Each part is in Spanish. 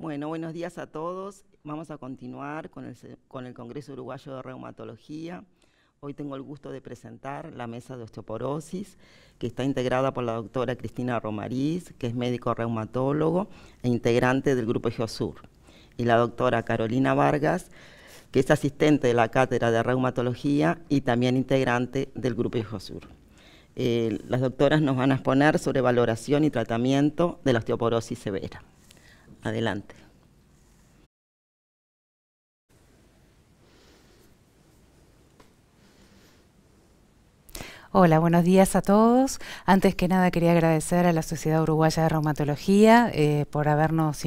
Bueno, buenos días a todos. Vamos a continuar con el Congreso Uruguayo de Reumatología. Hoy tengo el gusto de presentar la mesa de osteoporosis, que está integrada por la doctora Cristina Romariz, que es médico reumatólogo e integrante del Grupo GEOSUR, y la doctora Carolina Vargas, que es asistente de la Cátedra de Reumatología y también integrante del Grupo GEOSUR. Las doctoras nos van a exponer sobre valoración y tratamiento de la osteoporosis severa. Adelante. Hola, buenos días a todos. Antes que nada quería agradecer a la Sociedad Uruguaya de Reumatología por habernos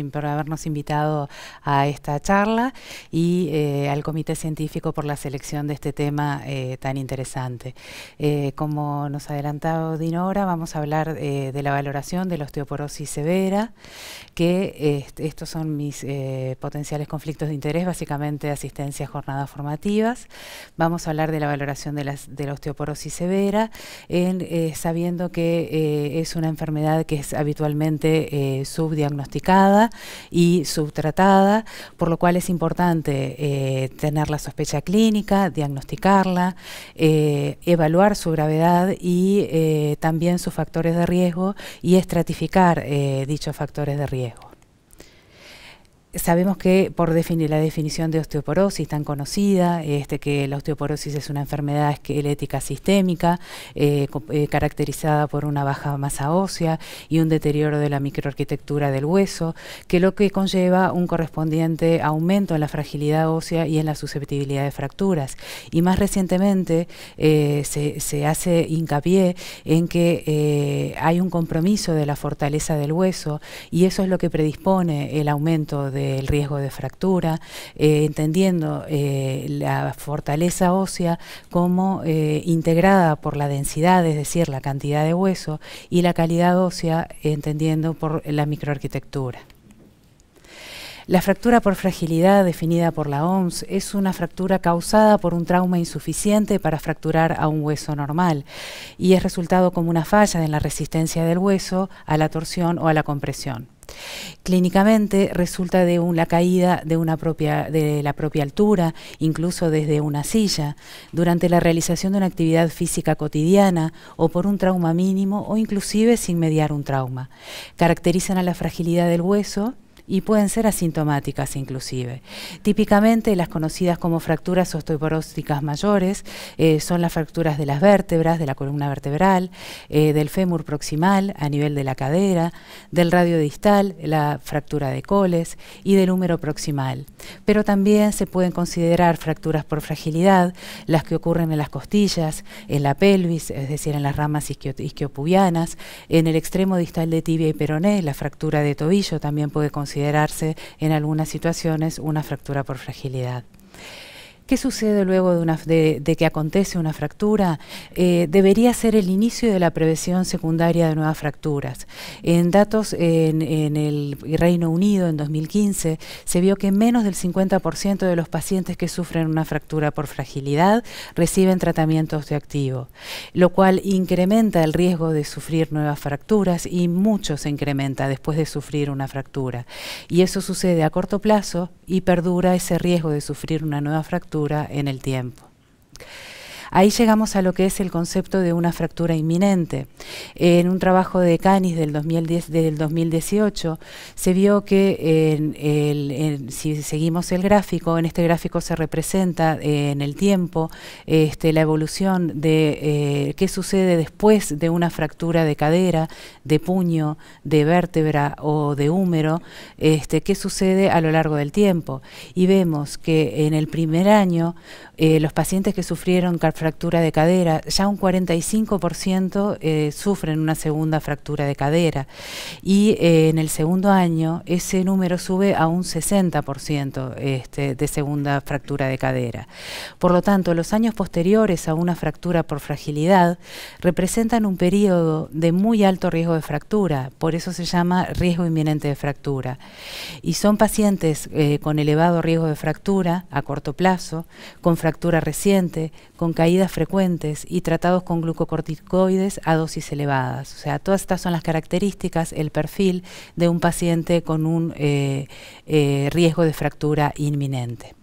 invitado a esta charla y al Comité Científico por la selección de este tema tan interesante. Como nos ha adelantado Dinora, vamos a hablar de la valoración de la osteoporosis severa, que estos son mis potenciales conflictos de interés, básicamente asistencia a jornadas formativas. Vamos a hablar de la valoración de la osteoporosis severa, sabiendo que es una enfermedad que es habitualmente subdiagnosticada y subtratada, por lo cual es importante tener la sospecha clínica, diagnosticarla, evaluar su gravedad y también sus factores de riesgo y estratificar dichos factores de riesgo. Sabemos que por definir la definición de osteoporosis tan conocida, que la osteoporosis es una enfermedad esquelética sistémica caracterizada por una baja masa ósea y un deterioro de la microarquitectura del hueso, que lo que conlleva un correspondiente aumento en la fragilidad ósea y en la susceptibilidad de fracturas. Y más recientemente se hace hincapié en que hay un compromiso de la fortaleza del hueso y eso es lo que predispone el aumento del riesgo de fractura, entendiendo la fortaleza ósea como integrada por la densidad, es decir, la cantidad de hueso, y la calidad ósea, entendiendo por la microarquitectura. La fractura por fragilidad, definida por la OMS, es una fractura causada por un trauma insuficiente para fracturar a un hueso normal y es resultado como una falla en la resistencia del hueso a la torsión o a la compresión. Clínicamente resulta de la caída de la propia altura, incluso desde una silla, durante la realización de una actividad física cotidiana o por un trauma mínimo o inclusive sin mediar un trauma. Caracterizan a la fragilidad del hueso y pueden ser asintomáticas inclusive. Típicamente las conocidas como fracturas osteoporóticas mayores son las fracturas de las vértebras, de la columna vertebral, del fémur proximal a nivel de la cadera, del radio distal, la fractura de coles y del húmero proximal. Pero también se pueden considerar fracturas por fragilidad, las que ocurren en las costillas, en la pelvis, es decir, en las ramas isquiopubianas, en el extremo distal de tibia y peroné, la fractura de tobillo también puede considerarse en algunas situaciones una fractura por fragilidad. ¿Qué sucede luego de que acontece una fractura? Debería ser el inicio de la prevención secundaria de nuevas fracturas. En datos en el Reino Unido en 2015 se vio que menos del 50% de los pacientes que sufren una fractura por fragilidad reciben tratamiento osteoactivo, lo cual incrementa el riesgo de sufrir nuevas fracturas y mucho se incrementa después de sufrir una fractura. Y eso sucede a corto plazo y perdura ese riesgo de sufrir una nueva fractura en el tiempo. Ahí llegamos a lo que es el concepto de una fractura inminente. En un trabajo de Canis del 2018 se vio que si seguimos el gráfico, en este gráfico se representa en el tiempo la evolución de qué sucede después de una fractura de cadera, de puño, de vértebra o de húmero, qué sucede a lo largo del tiempo. Y vemos que en el primer año los pacientes que sufrieron fractura de cadera, ya un 45% sufren una segunda fractura de cadera y en el segundo año ese número sube a un 60% de segunda fractura de cadera. Por lo tanto, los años posteriores a una fractura por fragilidad representan un periodo de muy alto riesgo de fractura, por eso se llama riesgo inminente de fractura. Y son pacientes con elevado riesgo de fractura a corto plazo, con fractura reciente, con caída caídas frecuentes y tratados con glucocorticoides a dosis elevadas. O sea, todas estas son las características, el perfil de un paciente con un riesgo de fractura inminente.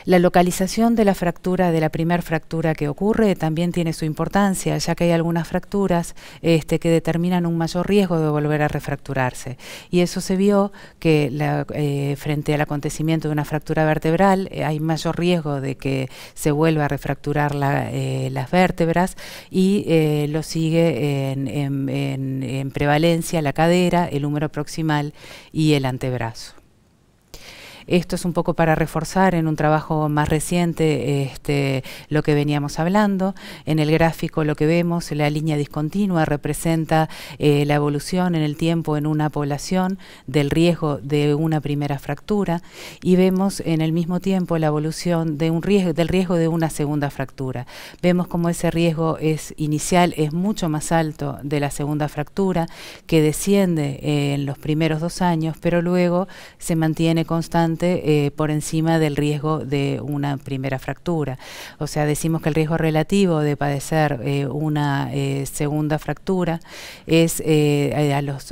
La localización de la fractura, de la primera fractura que ocurre, también tiene su importancia, ya que hay algunas fracturas que determinan un mayor riesgo de volver a refracturarse. Y eso se vio que frente al acontecimiento de una fractura vertebral hay mayor riesgo de que se vuelva a refracturar las vértebras y lo sigue en prevalencia la cadera, el húmero proximal y el antebrazo. Esto es un poco para reforzar en un trabajo más reciente lo que veníamos hablando. En el gráfico lo que vemos, la línea discontinua representa la evolución en el tiempo en una población del riesgo de una primera fractura y vemos en el mismo tiempo la evolución de del riesgo de una segunda fractura. Vemos como ese riesgo inicial es mucho más alto de la segunda fractura, que desciende en los primeros 2 años, pero luego se mantiene constante por encima del riesgo de una primera fractura. O sea, decimos que el riesgo relativo de padecer una segunda fractura es a los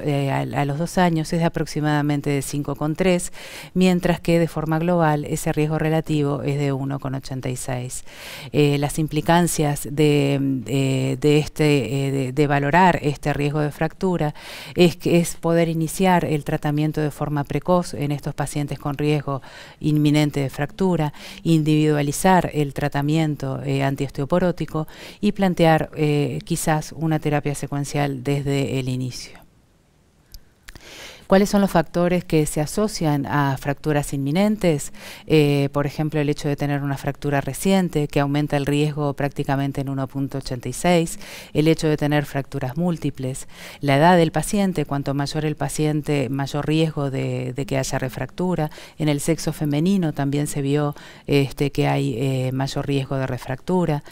2 años es de aproximadamente de 5,3, mientras que de forma global ese riesgo relativo es de 1,86. Las implicancias de valorar este riesgo de fractura es poder iniciar el tratamiento de forma precoz en estos pacientes con riesgo inminente de fractura, individualizar el tratamiento antiosteoporótico y plantear quizás una terapia secuencial desde el inicio. ¿Cuáles son los factores que se asocian a fracturas inminentes? Por ejemplo, el hecho de tener una fractura reciente, que aumenta el riesgo prácticamente en 1,86, el hecho de tener fracturas múltiples, la edad del paciente, cuanto mayor el paciente, mayor riesgo de que haya refractura. En el sexo femenino también se vio que hay mayor riesgo de refractura.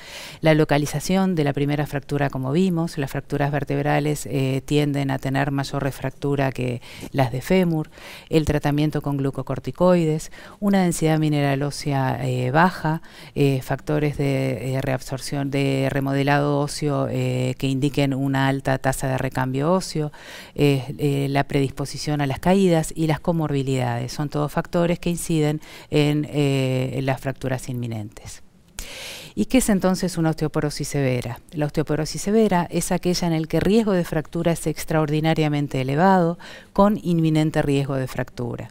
La localización de la primera fractura, como vimos, las fracturas vertebrales tienden a tener mayor refractura que las de fémur, el tratamiento con glucocorticoides, una densidad mineral ósea baja, factores de reabsorción, de remodelado óseo que indiquen una alta tasa de recambio óseo, la predisposición a las caídas y las comorbilidades. Son todos factores que inciden en las fracturas inminentes. ¿Y qué es entonces una osteoporosis severa? La osteoporosis severa es aquella en la que el riesgo de fractura es extraordinariamente elevado, con inminente riesgo de fractura.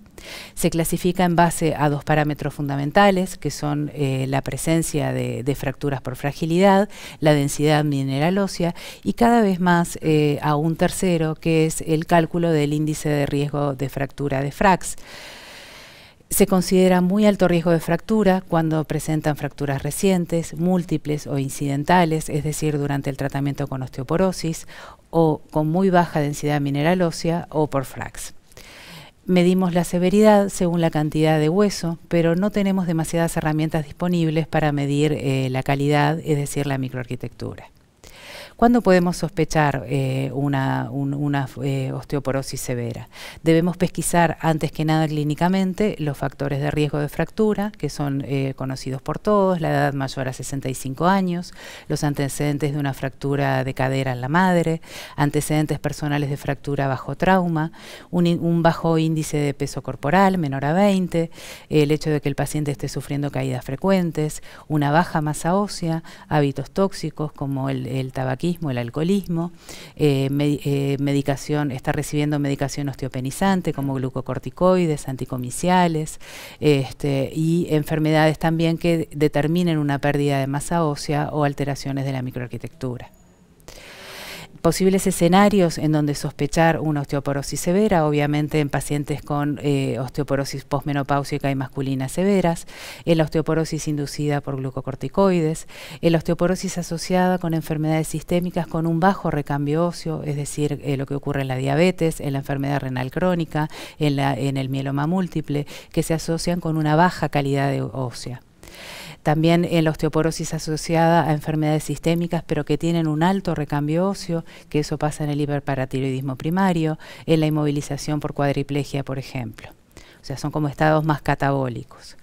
Se clasifica en base a 2 parámetros fundamentales, que son la presencia de fracturas por fragilidad, la densidad mineral ósea y cada vez más a un tercero, que es el cálculo del índice de riesgo de fractura de FRAX. Se considera muy alto riesgo de fractura cuando presentan fracturas recientes, múltiples o incidentales, es decir, durante el tratamiento con osteoporosis, o con muy baja densidad mineral ósea o por FRAX. Medimos la severidad según la cantidad de hueso, pero no tenemos demasiadas herramientas disponibles para medir la calidad, es decir, la microarquitectura. ¿Cuándo podemos sospechar una osteoporosis severa? Debemos pesquisar antes que nada clínicamente los factores de riesgo de fractura, que son conocidos por todos, la edad mayor a 65 años, los antecedentes de una fractura de cadera en la madre, antecedentes personales de fractura bajo trauma, un bajo índice de peso corporal, menor a 20, el hecho de que el paciente esté sufriendo caídas frecuentes, una baja masa ósea, hábitos tóxicos como el tabaquismo, el alcoholismo, medicación, está recibiendo medicación osteopenizante como glucocorticoides, anticomiciales, y enfermedades también que determinen una pérdida de masa ósea o alteraciones de la microarquitectura. Posibles escenarios en donde sospechar una osteoporosis severa, obviamente en pacientes con osteoporosis posmenopáusica y masculina severas, la osteoporosis inducida por glucocorticoides, la osteoporosis asociada con enfermedades sistémicas con un bajo recambio óseo, es decir, lo que ocurre en la diabetes, en la enfermedad renal crónica, en el mieloma múltiple, que se asocian con una baja calidad ósea. También en la osteoporosis asociada a enfermedades sistémicas, pero que tienen un alto recambio óseo, que eso pasa en el hiperparatiroidismo primario, en la inmovilización por cuadriplegia, por ejemplo. o sea, son como estados más catabólicos.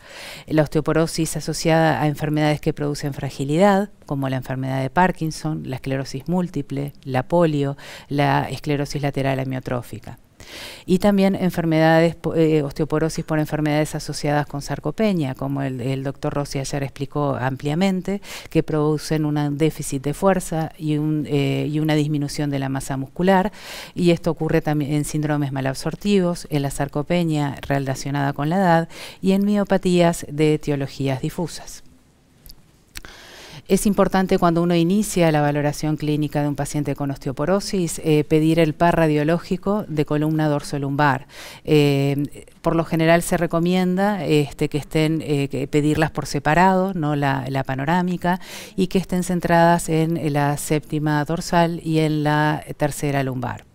La osteoporosis asociada a enfermedades que producen fragilidad, como la enfermedad de Parkinson, la esclerosis múltiple, la polio, la esclerosis lateral amiotrófica. Y también enfermedades, osteoporosis por enfermedades asociadas con sarcopenia, como el doctor Rossi ayer explicó ampliamente, que producen un déficit de fuerza y una disminución de la masa muscular, y esto ocurre también en síndromes malabsortivos, en la sarcopenia relacionada con la edad y en miopatías de etiologías difusas. Es importante cuando uno inicia la valoración clínica de un paciente con osteoporosis pedir el par radiológico de columna dorsolumbar. Por lo general se recomienda que pedirlas por separado, no la panorámica, y que estén centradas en la séptima dorsal y en la tercera lumbar.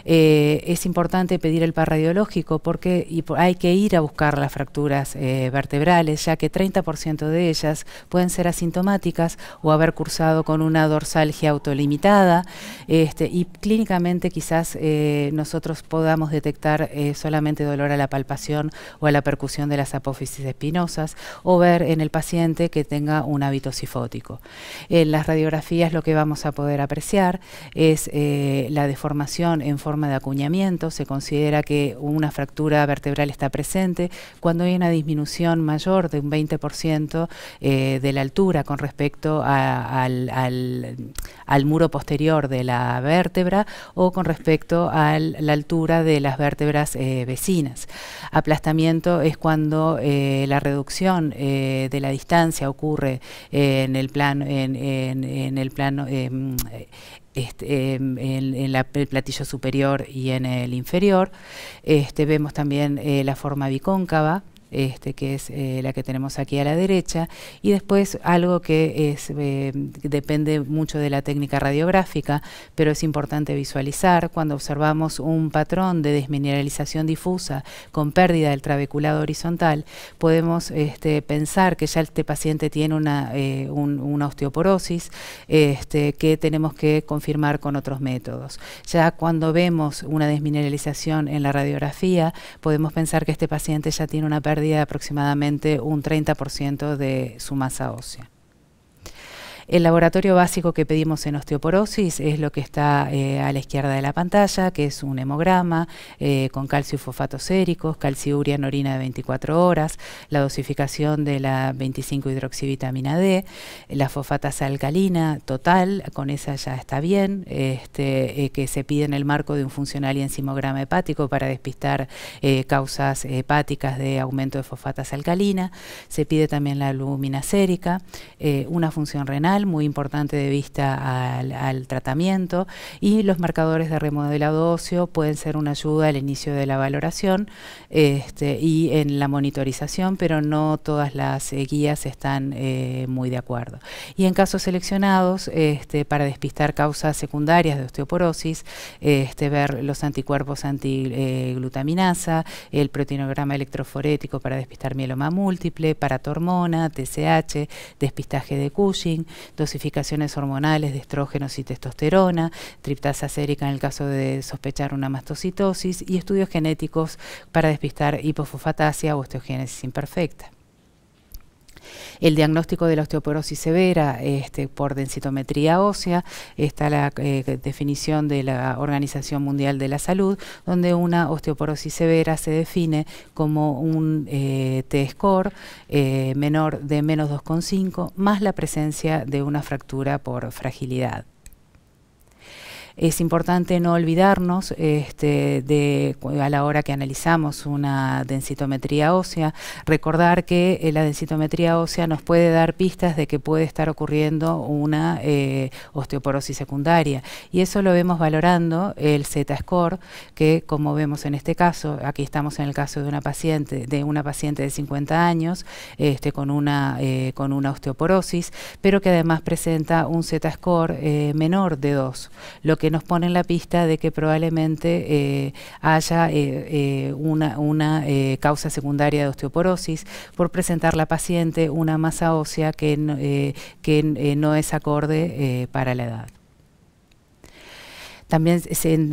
Es importante pedir el par radiológico porque hay que ir a buscar las fracturas vertebrales, ya que 30% de ellas pueden ser asintomáticas o haber cursado con una dorsalgia autolimitada, y clínicamente quizás nosotros podamos detectar solamente dolor a la palpación o a la percusión de las apófisis espinosas, o ver en el paciente que tenga un hábito sifótico. En las radiografías lo que vamos a poder apreciar es la deformación en forma de acuñamiento. Se considera que una fractura vertebral está presente cuando hay una disminución mayor de un 20% de la altura con respecto al muro posterior de la vértebra o con respecto a la altura de las vértebras vecinas. Aplastamiento es cuando la reducción de la distancia ocurre en el plano en el platillo superior y en el inferior. Vemos también la forma bicóncava, que es la que tenemos aquí a la derecha, y después algo que depende mucho de la técnica radiográfica, pero es importante visualizar cuando observamos un patrón de desmineralización difusa con pérdida del trabeculado horizontal. Podemos pensar que ya este paciente tiene una osteoporosis que tenemos que confirmar con otros métodos. Ya cuando vemos una desmineralización en la radiografía, podemos pensar que este paciente ya tiene una pérdida de aproximadamente un 30% de su masa ósea. El laboratorio básico que pedimos en osteoporosis es lo que está a la izquierda de la pantalla, que es un hemograma con calcio y fosfatos séricos, calciuria en orina de 24 horas, la dosificación de la 25-hidroxivitamina D, la fosfatasa alcalina total, con esa ya está bien, que se pide en el marco de un funcional y enzimograma hepático para despistar causas hepáticas de aumento de fosfatasa alcalina. Se pide también la albúmina sérica, una función renal muy importante de vista al tratamiento, y los marcadores de remodelado óseo pueden ser una ayuda al inicio de la valoración y en la monitorización, pero no todas las guías están muy de acuerdo. Y en casos seleccionados, para despistar causas secundarias de osteoporosis, ver los anticuerpos antiglutaminasa, el proteinograma electroforético para despistar mieloma múltiple, paratormona, TSH, despistaje de Cushing, dosificaciones hormonales de estrógenos y testosterona, triptasa sérica en el caso de sospechar una mastocitosis, y estudios genéticos para despistar hipofosfatasia o osteogénesis imperfecta. El diagnóstico de la osteoporosis severa por densitometría ósea está la definición de la Organización Mundial de la Salud, donde una osteoporosis severa se define como un T-score menor de menos 2,5 más la presencia de una fractura por fragilidad. Es importante no olvidarnos a la hora que analizamos una densitometría ósea, recordar que la densitometría ósea nos puede dar pistas de que puede estar ocurriendo una osteoporosis secundaria, y eso lo vemos valorando el Z-score, que como vemos en este caso, aquí estamos en el caso de una paciente de 50 años con una osteoporosis, pero que además presenta un Z-score menor de 2, lo que nos pone en la pista de que probablemente haya una causa secundaria de osteoporosis por presentar la paciente una masa ósea que no es acorde para la edad. También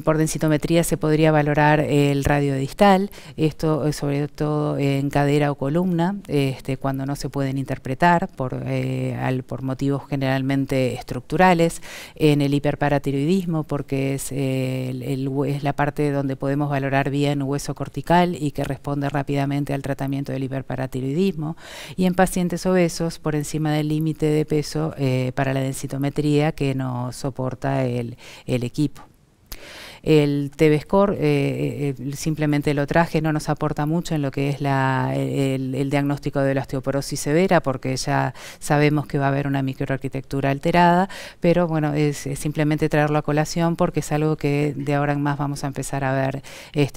por densitometría se podría valorar el radio distal, esto sobre todo en cadera o columna, cuando no se pueden interpretar por motivos generalmente estructurales, en el hiperparatiroidismo porque es la parte donde podemos valorar bien hueso cortical y que responde rápidamente al tratamiento del hiperparatiroidismo, y en pacientes obesos por encima del límite de peso para la densitometría que nos soporta el equipo. El TB-Score simplemente lo traje, no nos aporta mucho en lo que es el diagnóstico de la osteoporosis severa, porque ya sabemos que va a haber una microarquitectura alterada, pero bueno, es simplemente traerlo a colación porque es algo que de ahora en más vamos a empezar a ver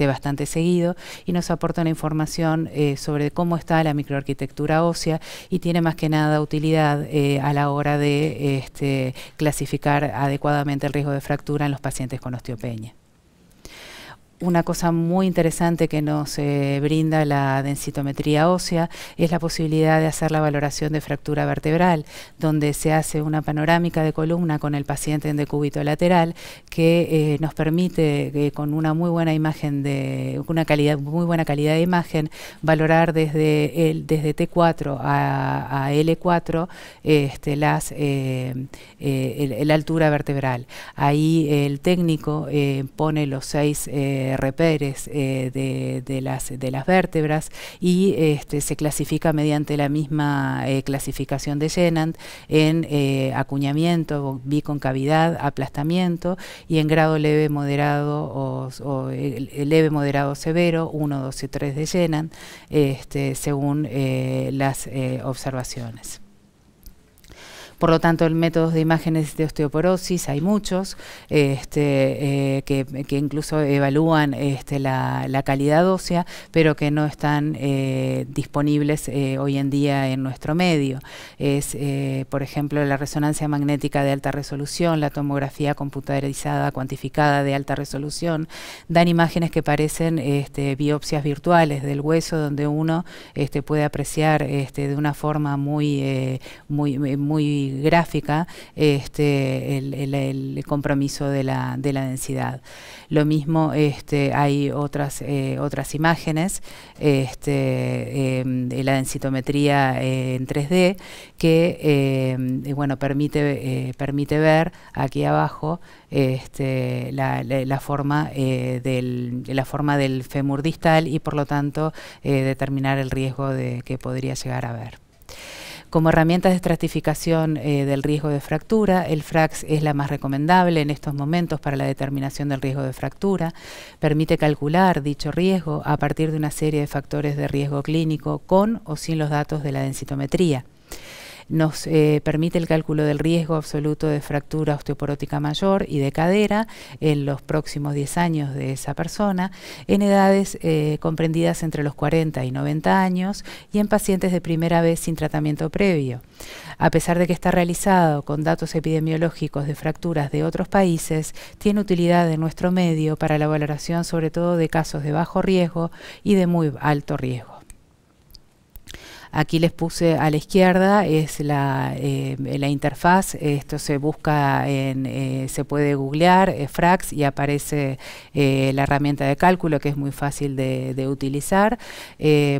bastante seguido, y nos aporta una información sobre cómo está la microarquitectura ósea, y tiene más que nada utilidad a la hora de clasificar adecuadamente el riesgo de fractura en los pacientes con osteopenia. Una cosa muy interesante que nos brinda la densitometría ósea es la posibilidad de hacer la valoración de fractura vertebral, donde se hace una panorámica de columna con el paciente en decúbito lateral que nos permite con una muy buena imagen muy buena calidad de imagen valorar desde T4 a L4 la altura vertebral. Ahí el técnico pone los 6 reperes de las vértebras y se clasifica mediante la misma clasificación de Jennand en acuñamiento, biconcavidad, aplastamiento, y en grado leve, moderado o leve, moderado, severo, 1, 2 y 3 de Jennand, según las observaciones. Por lo tanto, en métodos de imágenes de osteoporosis hay muchos que incluso evalúan la calidad ósea, pero que no están disponibles hoy en día en nuestro medio. Es, por ejemplo, la resonancia magnética de alta resolución, la tomografía computarizada cuantificada de alta resolución, dan imágenes que parecen biopsias virtuales del hueso, donde uno puede apreciar de una forma muy gráfica el compromiso de la densidad. Lo mismo hay otras imágenes de la densitometría en 3D que bueno, permite ver aquí abajo la forma del fémur distal, y por lo tanto determinar el riesgo que podría llegar a haber. Como herramientas de estratificación del riesgo de fractura, el FRAX es la más recomendable en estos momentos para la determinación del riesgo de fractura. Permite calcular dicho riesgo a partir de una serie de factores de riesgo clínico con o sin los datos de la densitometría. Nos permite el cálculo del riesgo absoluto de fractura osteoporótica mayor y de cadera en los próximos 10 años de esa persona, en edades comprendidas entre los 40 y 90 años y en pacientes de primera vez sin tratamiento previo. A pesar de que está realizado con datos epidemiológicos de fracturas de otros países, tiene utilidad en nuestro medio para la valoración sobre todo de casos de bajo riesgo y de muy alto riesgo. Aquí les puse a la izquierda, es la interfaz. Esto se busca se puede googlear FRAX y aparece la herramienta de cálculo, que es muy fácil de utilizar.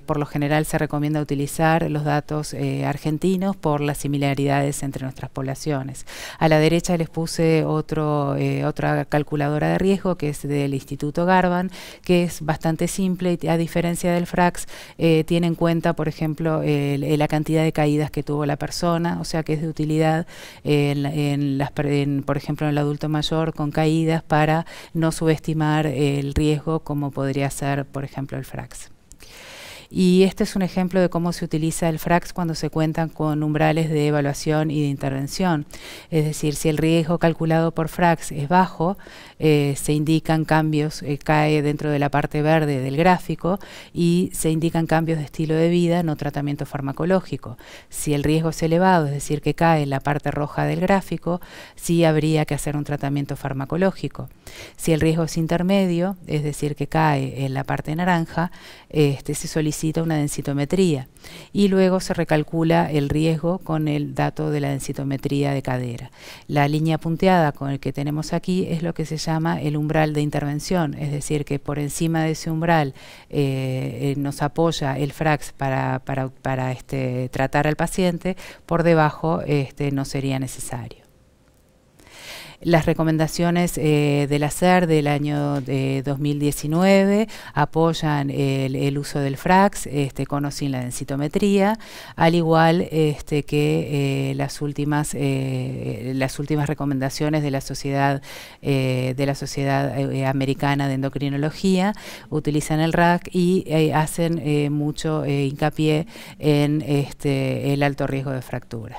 Por lo general se recomienda utilizar los datos argentinos por las similaridades entre nuestras poblaciones. A la derecha les puse otra calculadora de riesgo, que es del Instituto Garvan, que es bastante simple y, a diferencia del FRAX, tiene en cuenta, por ejemplo, la cantidad de caídas que tuvo la persona, o sea que es de utilidad por ejemplo, en el adulto mayor con caídas, para no subestimar el riesgo como podría ser, por ejemplo, el FRAX. Y este es un ejemplo de cómo se utiliza el FRAX cuando se cuentan con umbrales de evaluación y de intervención. Es decir, si el riesgo calculado por FRAX es bajo, se indican cambios, cae dentro de la parte verde del gráfico, y se indican cambios de estilo de vida, no tratamiento farmacológico. Si el riesgo es elevado, es decir, que cae en la parte roja del gráfico, sí habría que hacer un tratamiento farmacológico. Si el riesgo es intermedio, es decir, que cae en la parte naranja, se solicita solicita una densitometría y luego se recalcula el riesgo con el dato de la densitometría de cadera. La línea punteada con el que tenemos aquí es lo que se llama el umbral de intervención, es decir, que por encima de ese umbral nos apoya el FRAX para tratar al paciente, por debajo no sería necesario. Las recomendaciones del ACER del año 2019 apoyan el uso del FRAX con o sin la densitometría, al igual que las últimas recomendaciones de la Sociedad Americana de Endocrinología utilizan el RAC y hacen mucho hincapié en el alto riesgo de fractura.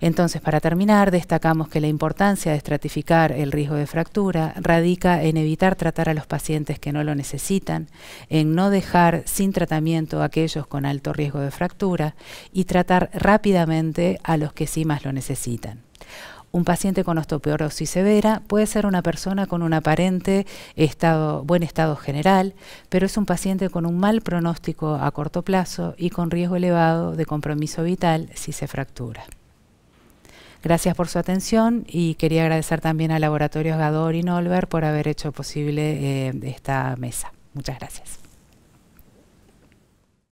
Entonces, para terminar, destacamos que la importancia de estratificar el riesgo de fractura radica en evitar tratar a los pacientes que no lo necesitan, en no dejar sin tratamiento a aquellos con alto riesgo de fractura y tratar rápidamente a los que sí más lo necesitan. Un paciente con osteoporosis severa puede ser una persona con un aparente buen estado general, pero es un paciente con un mal pronóstico a corto plazo y con riesgo elevado de compromiso vital si se fractura. Gracias por su atención y quería agradecer también a Laboratorios Gador y Nolver por haber hecho posible esta mesa. Muchas gracias.